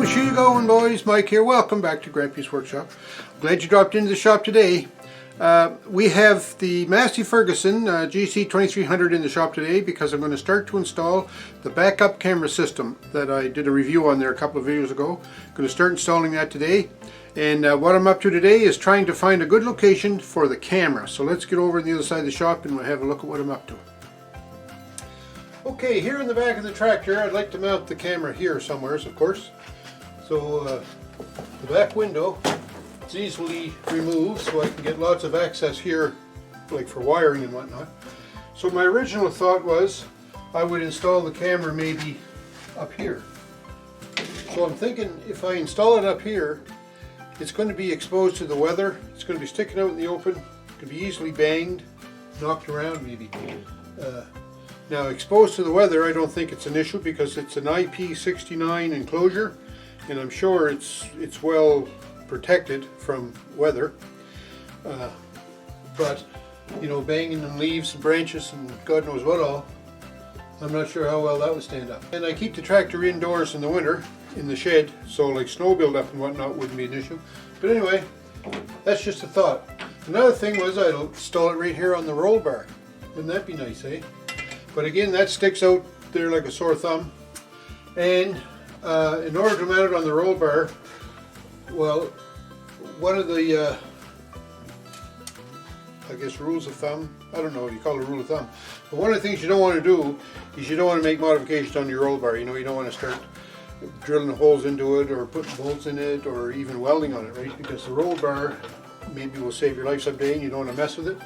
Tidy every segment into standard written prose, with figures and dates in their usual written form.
machine going, boys. Mike here. Welcome back to Grampie's workshop. Glad you dropped into the shop today. We have the Massey Ferguson GC2300 in the shop today because I'm going to start to install the backup camera system that I did a review on there a couple of videos ago. I'm going to start installing that today, and what I'm up to today is trying to find a good location for the camera. So let's get over on the other side of the shop and we'll have a look at what I'm up to. Okay, here in the back of the tractor, I'd like to mount the camera here somewhere, of course. So the back window is easily removed, so I can get lots of access here, like for wiring and whatnot. So my original thought was I would install the camera maybe up here. So I'm thinking if I install it up here, it's going to be exposed to the weather. It's going to be sticking out in the open. It could be easily banged, knocked around maybe. Now, exposed to the weather, I don't think it's an issue because it's an IP69 enclosure, and I'm sure it's well protected from weather. But you know, banging on leaves and branches and God knows what all, I'm not sure how well that would stand up. And I keep the tractor indoors in the winter in the shed, so like snow buildup and whatnot wouldn't be an issue. But anyway, that's just a thought. Another thing was I'd install it right here on the roll bar. Wouldn't that be nice, eh? But again, that sticks out there like a sore thumb. And in order to mount it on the roll bar, well, one of the, I guess, rules of thumb, I don't know what you call it, a rule of thumb, but one of the things you don't want to do is you don't want to make modifications on your roll bar. You know, you don't want to start drilling holes into it or putting bolts in it or even welding on it, right? Because the roll bar maybe will save your life someday and you don't want to mess with it.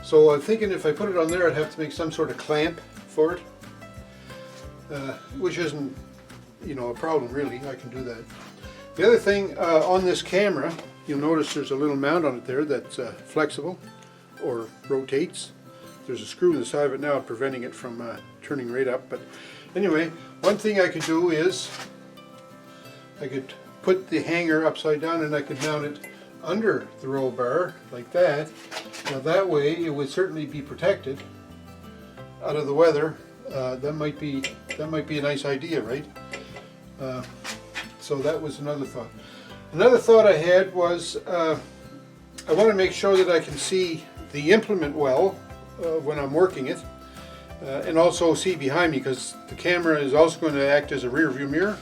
So I'm thinking if I put it on there, I'd have to make some sort of clamp for it, which isn't, you know, a problem really. I can do that. The other thing on this camera, you'll notice there's a little mount on it there that's flexible or rotates. There's a screw in the side of it now preventing it from turning right up. But anyway, one thing I could do is I could put the hanger upside down and I could mount it under the roll bar like that. Now that way it would certainly be protected out of the weather. That might be a nice idea, right? So that was another thought. Another thought I had was I want to make sure that I can see the implement well when I'm working it, and also see behind me, because the camera is also going to act as a rear view mirror.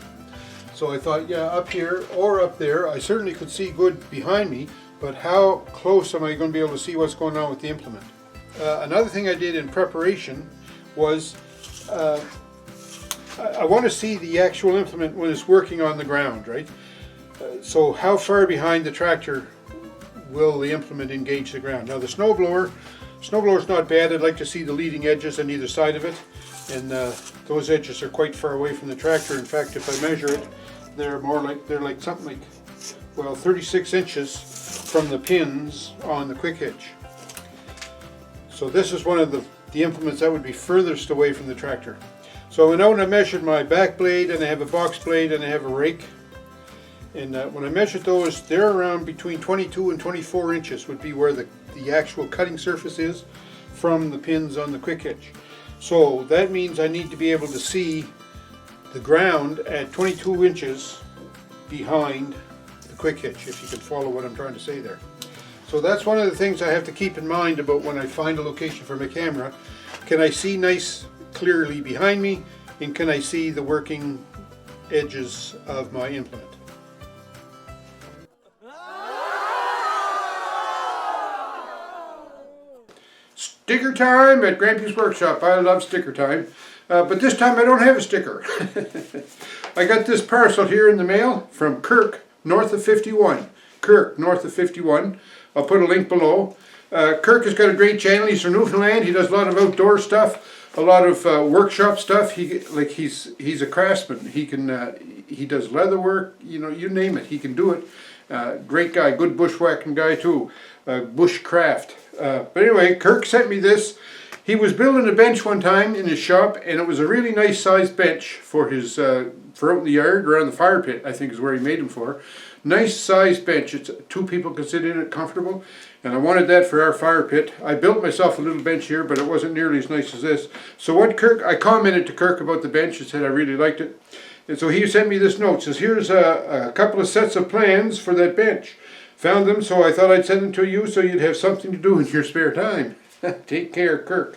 So I thought, yeah, up here or up there, I certainly could see good behind me, but how close am I going to be able to see what's going on with the implement? Another thing I did in preparation was I want to see the actual implement when it's working on the ground, right? So how far behind the tractor will the implement engage the ground? Now the snowblower's not bad. I'd like to see the leading edges on either side of it, and those edges are quite far away from the tractor. In fact, if I measure it, they're like something like, well, 36 inches from the pins on the quick hitch. So this is one of the implements that would be furthest away from the tractor. So now when I measured my back blade, and I have a box blade and I have a rake, and when I measured those, they're around between 22 and 24 inches would be where the actual cutting surface is from the pins on the quick hitch. So that means I need to be able to see the ground at 22 inches behind the quick hitch, if you can follow what I'm trying to say there. So that's one of the things I have to keep in mind about when I find a location for my camera. Can I see nice clearly behind me, and can I see the working edges of my implement? Sticker time at Grampie's workshop. I love sticker time, but this time I don't have a sticker. I got this parcel here in the mail from Kirk North of 51. Kirk North of 51. I'll put a link below. Kirk has got a great channel. He's from Newfoundland. He does a lot of outdoor stuff, a lot of workshop stuff. He's a craftsman. He does leather work. You know, you name it, he can do it. Great guy, good bushwhacking guy too. Bushcraft. But anyway, Kirk sent me this. He was building a bench one time in his shop, and it was a really nice sized bench for his for out in the yard around the fire pit, I think is where he made them for. Nice sized bench. It's 2 people can sit in it comfortable, and I wanted that for our fire pit. I built myself a little bench here, but it wasn't nearly as nice as this. So what I commented to Kirk about the bench and said I really liked it. And so he sent me this note. Says, here's a couple of sets of plans for that bench. Found them, so I thought I'd send them to you so you'd have something to do in your spare time. Take care, Kirk.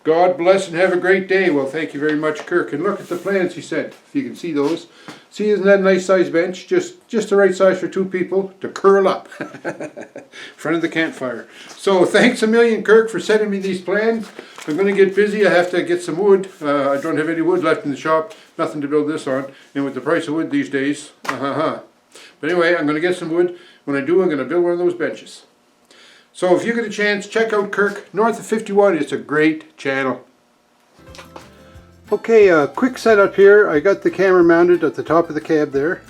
God bless and have a great day. Well, thank you very much, Kirk. And look at the plans he sent, if you can see those. See, isn't that a nice size bench? Just the right size for two people to curl up in front of the campfire. So thanks a million, Kirk, for sending me these plans. I'm going to get busy. I have to get some wood. I don't have any wood left in the shop. Nothing to build this on. And with the price of wood these days, But anyway, I'm going to get some wood. When I do, I'm going to build one of those benches. So if you get a chance, check out Kirk North of 51. It's a great channel. Okay, a quick setup here. I got the camera mounted at the top of the cab there.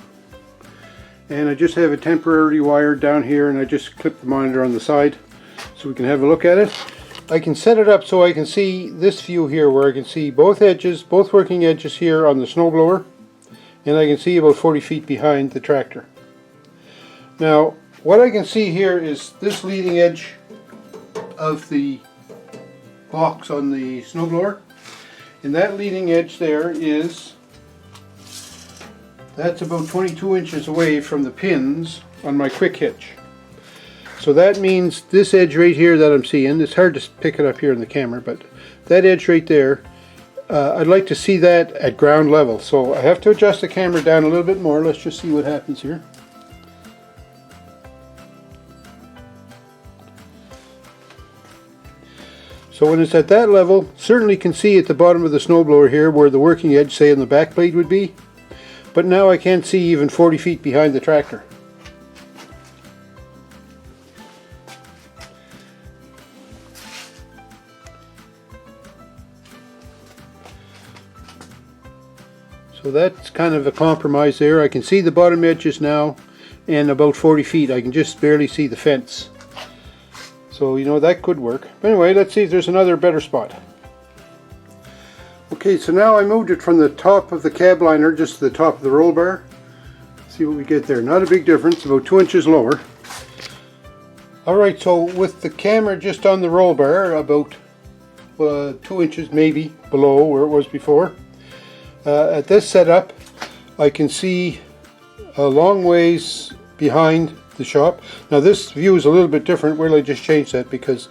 And I just have a temporary wire down here, and I just clip the monitor on the side so we can have a look at it. I can set it up so I can see this view here where I can see both edges, both working edges here on the snowblower. And I can see about 40 feet behind the tractor. Now, what I can see here is this leading edge of the box on the snowblower, and that leading edge there that's about 22 inches away from the pins on my quick hitch. So that means this edge right here that I'm seeing, it's hard to pick it up here in the camera, but that edge right there, I'd like to see that at ground level. So I have to adjust the camera down a little bit more. Let's just see what happens here. So when it's at that level, certainly can see at the bottom of the snowblower here where the working edge, say, on the back blade would be. But now I can't see even 40 feet behind the tractor. So that's kind of a compromise there. I can see the bottom edges now, and about 40 feet. I can just barely see the fence. So, you know, that could work. But anyway, let's see if there's another better spot. Okay, so now I moved it from the top of the cab liner just to the top of the roll bar. See what we get there. Not a big difference, about 2 inches lower. Alright, so with the camera just on the roll bar, about 2 inches maybe below where it was before. At this setup, I can see a long ways behind the shop. Now this view is a little bit different. Where I just changed that because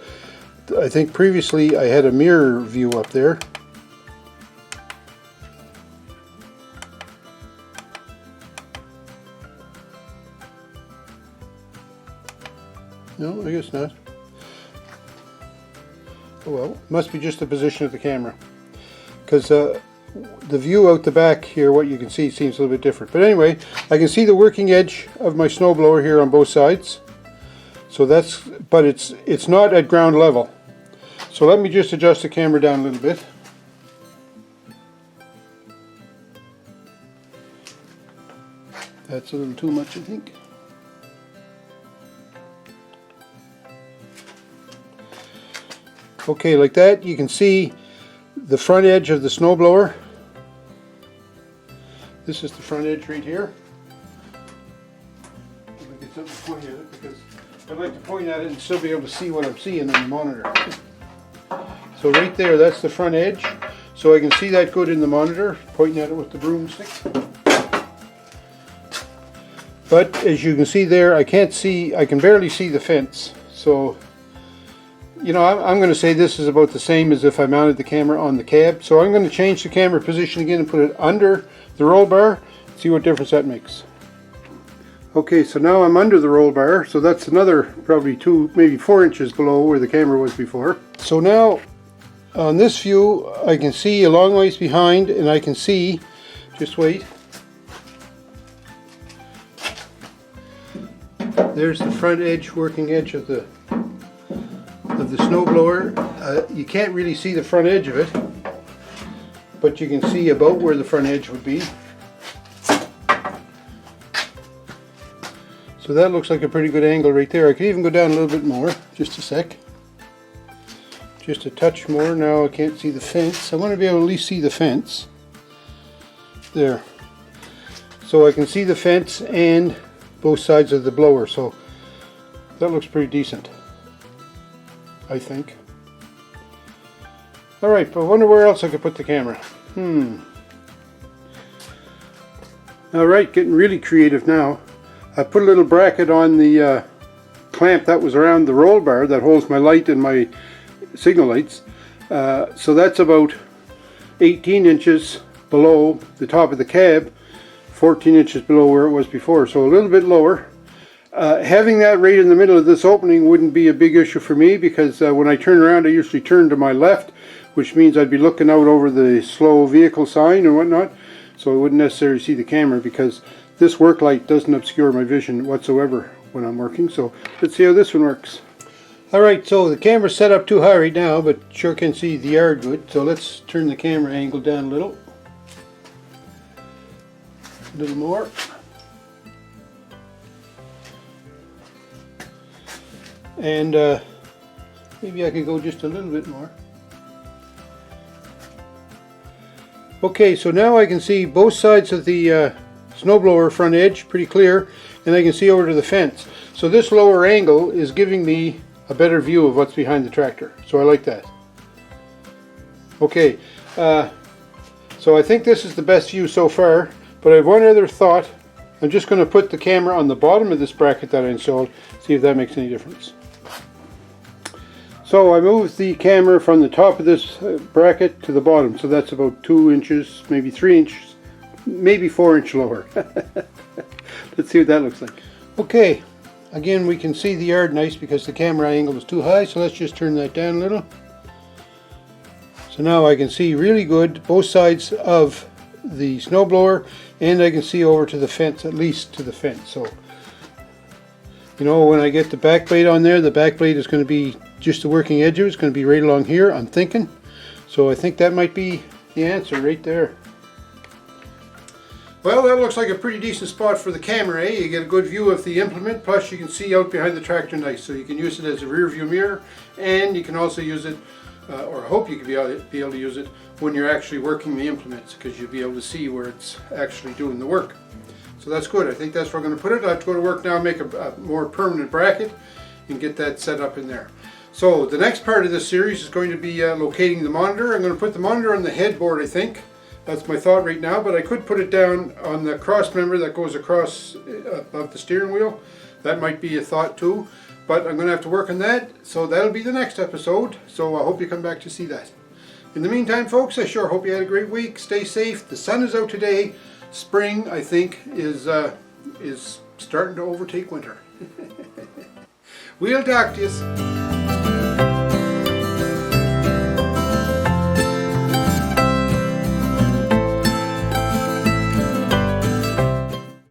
I think previously I had a mirror view up there. No, I guess not. Oh well, must be just the position of the camera, because the view out the back here, what you can see, seems a little bit different. But anyway, I can see the working edge of my snowblower here on both sides. So that's, but it's not at ground level. So let me just adjust the camera down a little bit. That's a little too much, I think. Okay, like that, you can see the front edge of the snowblower. This is the front edge right here. Let me get something to point at it because I'd like to point at it and still be able to see what I'm seeing on the monitor. So right there, that's the front edge. So I can see that good in the monitor, pointing at it with the broomstick. But as you can see there, I can barely see the fence. So, you know, I'm going to say this is about the same as if I mounted the camera on the cab. So I'm going to change the camera position again and put it under the roll bar. See what difference that makes. Okay, so now I'm under the roll bar. So that's another probably 2, maybe 4 inches below where the camera was before. So now on this view, I can see a long ways behind, and I can see, just wait. There's the front edge, working edge of the snowblower. You can't really see the front edge of it, but you can see about where the front edge would be. So that looks like a pretty good angle right there. I could even go down a little bit more, just a sec. Just a touch more. Now I can't see the fence. I want to be able to at least see the fence. There. So I can see the fence and both sides of the blower. So that looks pretty decent, I think. Alright, but I wonder where else I could put the camera. Alright, getting really creative now. I put a little bracket on the clamp that was around the roll bar that holds my light and my signal lights. So that's about 18 inches below the top of the cab, 14 inches below where it was before, so a little bit lower. Having that right in the middle of this opening wouldn't be a big issue for me, because when I turn around I usually turn to my left, which means I'd be looking out over the slow vehicle sign and whatnot, so I wouldn't necessarily see the camera, because this work light doesn't obscure my vision whatsoever when I'm working. So let's see how this one works. Alright, so the camera's set up too high right now, but sure can see the yard good, so let's turn the camera angle down a little more. And maybe I could go just a little bit more. Okay, so now I can see both sides of the snowblower front edge pretty clear, and I can see over to the fence. So this lower angle is giving me a better view of what's behind the tractor, so I like that. Okay, so I think this is the best view so far, but I have one other thought. I'm just going to put the camera on the bottom of this bracket that I installed, see if that makes any difference. So I moved the camera from the top of this bracket to the bottom, so that's about 2 inches, maybe 3 inches, maybe 4 inches lower. Let's see what that looks like. Okay, again we can see the yard nice because the camera angle is too high, so let's just turn that down a little. So now I can see really good both sides of the snowblower, and I can see over to the fence, at least to the fence. So, you know, when I get the back blade on there, the back blade is going to be just the working edge of it. It's going to be right along here, I'm thinking. So I think that might be the answer right there. Well, that looks like a pretty decent spot for the camera, eh? You get a good view of the implement, plus you can see out behind the tractor nice. So you can use it as a rear view mirror, and you can also use it, or hope you can be able to use it when you're actually working the implements, because you'll be able to see where it's actually doing the work. So that's good. I think that's where I'm going to put it. I have to go to work now and make a more permanent bracket and get that set up in there. So the next part of this series is going to be locating the monitor. I'm going to put the monitor on the headboard, I think. That's my thought right now, but I could put it down on the cross member that goes across above the steering wheel. That might be a thought too, but I'm going to have to work on that, so that'll be the next episode. So I hope you come back to see that. In the meantime, folks, I sure hope you had a great week. Stay safe. The sun is out today. Spring, I think, is starting to overtake winter. We'll talk to you.